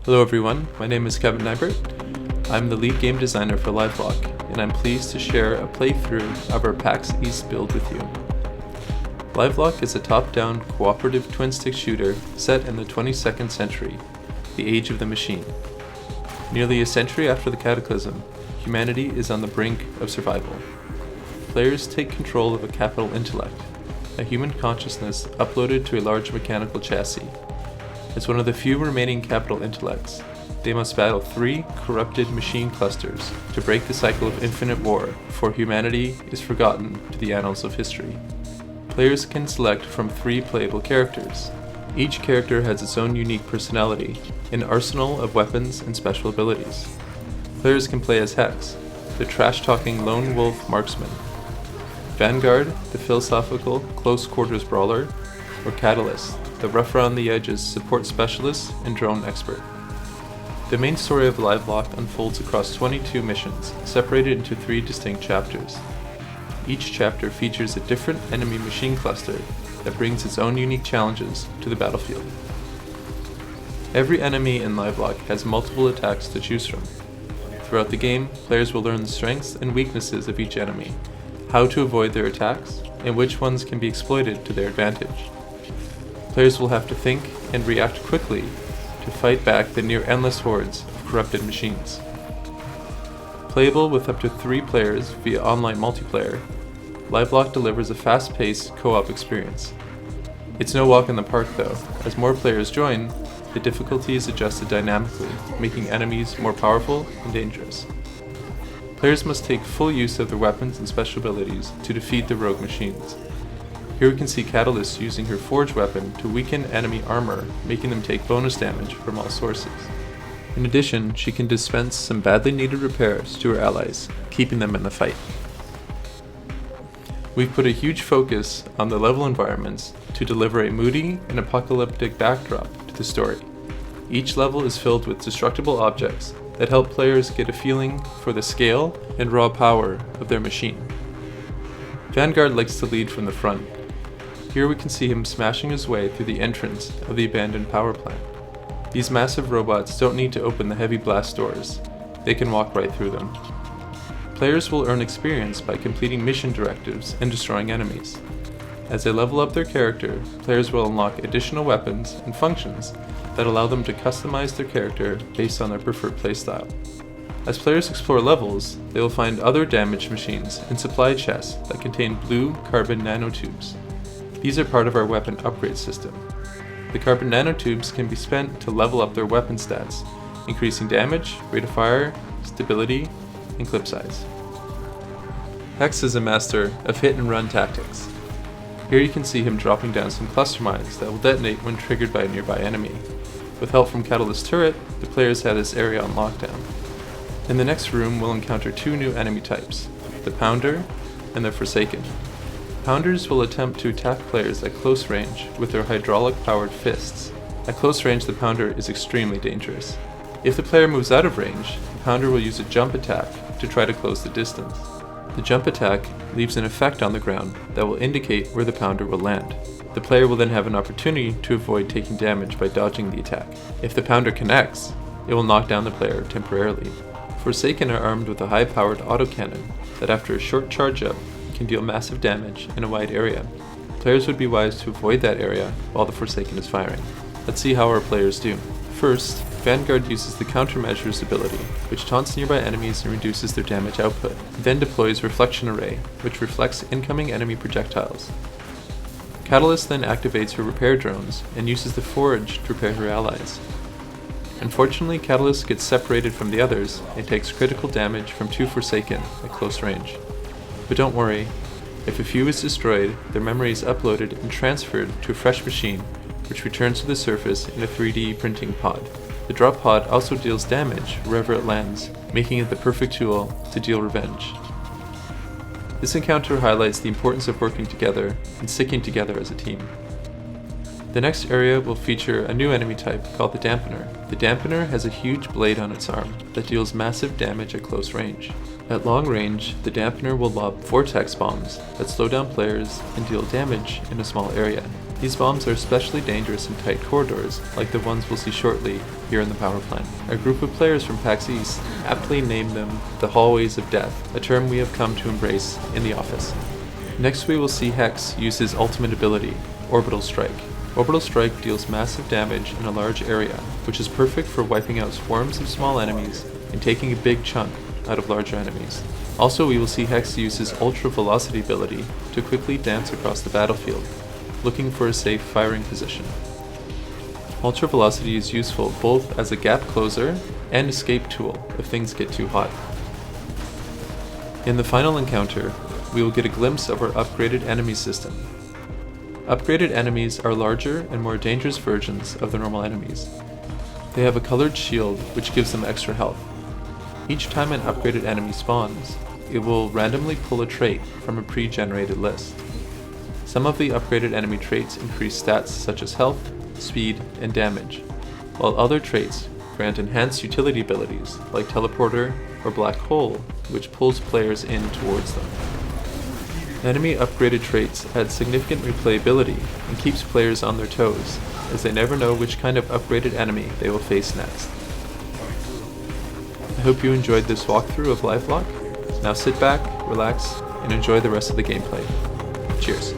Hello everyone, my name is Kevin Neibert. I'm the lead game designer for Livelock, and I'm pleased to share a playthrough of our PAX East build with you. Livelock is a top-down cooperative twin-stick shooter set in the 22nd century, the age of the machine. Nearly a century after the cataclysm, humanity is on the brink of survival. Players take control of a capital intellect, a human consciousness uploaded to a large mechanical chassis. As one of the few remaining capital intellects, they must battle 3 corrupted machine clusters to break the cycle of infinite war before humanity is forgotten to the annals of history. Players can select from 3 playable characters. Each character has its own unique personality, an arsenal of weapons and special abilities. Players can play as Hex, the trash-talking lone wolf marksman, Vanguard, the philosophical close-quarters brawler, or Catalyst, the rough-around-the-edges support specialist and drone expert. The main story of Livelock unfolds across 22 missions, separated into 3 distinct chapters. Each chapter features a different enemy machine cluster that brings its own unique challenges to the battlefield. Every enemy in Livelock has multiple attacks to choose from. Throughout the game, players will learn the strengths and weaknesses of each enemy, how to avoid their attacks, and which ones can be exploited to their advantage. Players will have to think and react quickly to fight back the near-endless hordes of corrupted machines. Playable with up to 3 players via online multiplayer, Livelock delivers a fast-paced co-op experience. It's no walk in the park though. As more players join, the difficulty is adjusted dynamically, making enemies more powerful and dangerous. Players must take full use of their weapons and special abilities to defeat the rogue machines. Here we can see Catalyst using her forge weapon to weaken enemy armor, making them take bonus damage from all sources. In addition, she can dispense some badly needed repairs to her allies, keeping them in the fight. We've put a huge focus on the level environments to deliver a moody and apocalyptic backdrop to the story. Each level is filled with destructible objects that help players get a feeling for the scale and raw power of their machine. Vanguard likes to lead from the front. Here we can see him smashing his way through the entrance of the abandoned power plant. These massive robots don't need to open the heavy blast doors. They can walk right through them. Players will earn experience by completing mission directives and destroying enemies. As they level up their character, players will unlock additional weapons and functions that allow them to customize their character based on their preferred playstyle. As players explore levels, they will find other damaged machines and supply chests that contain blue carbon nanotubes. These are part of our weapon upgrade system. The carbon nanotubes can be spent to level up their weapon stats, increasing damage, rate of fire, stability, and clip size. Hex is a master of hit-and-run tactics. Here you can see him dropping down some cluster mines that will detonate when triggered by a nearby enemy. With help from Catalyst's turret, the players have this area on lockdown. In the next room, we'll encounter 2 new enemy types, the Pounder and the Forsaken. Pounders will attempt to attack players at close range with their hydraulic-powered fists. At close range, the Pounder is extremely dangerous. If the player moves out of range, the Pounder will use a jump attack to try to close the distance. The jump attack leaves an effect on the ground that will indicate where the Pounder will land. The player will then have an opportunity to avoid taking damage by dodging the attack. If the Pounder connects, it will knock down the player temporarily. Forsaken are armed with a high-powered autocannon that after a short charge-up can deal massive damage in a wide area. Players would be wise to avoid that area while the Forsaken is firing. Let's see how our players do. First, Vanguard uses the Countermeasures ability, which taunts nearby enemies and reduces their damage output. He then deploys Reflection Array, which reflects incoming enemy projectiles. Catalyst then activates her repair drones and uses the Forge to repair her allies. Unfortunately, Catalyst gets separated from the others and takes critical damage from 2 Forsaken at close range. But don't worry, if a few is destroyed, their memory is uploaded and transferred to a fresh machine, which returns to the surface in a 3D printing pod. The drop pod also deals damage wherever it lands, making it the perfect tool to deal revenge. This encounter highlights the importance of working together and sticking together as a team. The next area will feature a new enemy type called the Dampener. The Dampener has a huge blade on its arm that deals massive damage at close range. At long range, the dampener will lob vortex bombs that slow down players and deal damage in a small area. These bombs are especially dangerous in tight corridors, like the ones we'll see shortly here in the power plant. A group of players from PAX East aptly named them the Hallways of Death, a term we have come to embrace in the office. Next we will see Hex use his ultimate ability, Orbital Strike. Orbital Strike deals massive damage in a large area, which is perfect for wiping out swarms of small enemies and taking a big chunk out of larger enemies. Also, we will see Hex use his Ultra Velocity ability to quickly dance across the battlefield, looking for a safe firing position. Ultra Velocity is useful both as a gap closer and escape tool if things get too hot. In the final encounter, we will get a glimpse of our upgraded enemy system. Upgraded enemies are larger and more dangerous versions of the normal enemies. They have a colored shield which gives them extra health. Each time an upgraded enemy spawns, it will randomly pull a trait from a pre-generated list. Some of the upgraded enemy traits increase stats such as health, speed, and damage, while other traits grant enhanced utility abilities like Teleporter or Black Hole, which pulls players in towards them. Enemy upgraded traits add significant replayability and keeps players on their toes, as they never know which kind of upgraded enemy they will face next. I hope you enjoyed this walkthrough of Livelock. Now sit back, relax, and enjoy the rest of the gameplay. Cheers.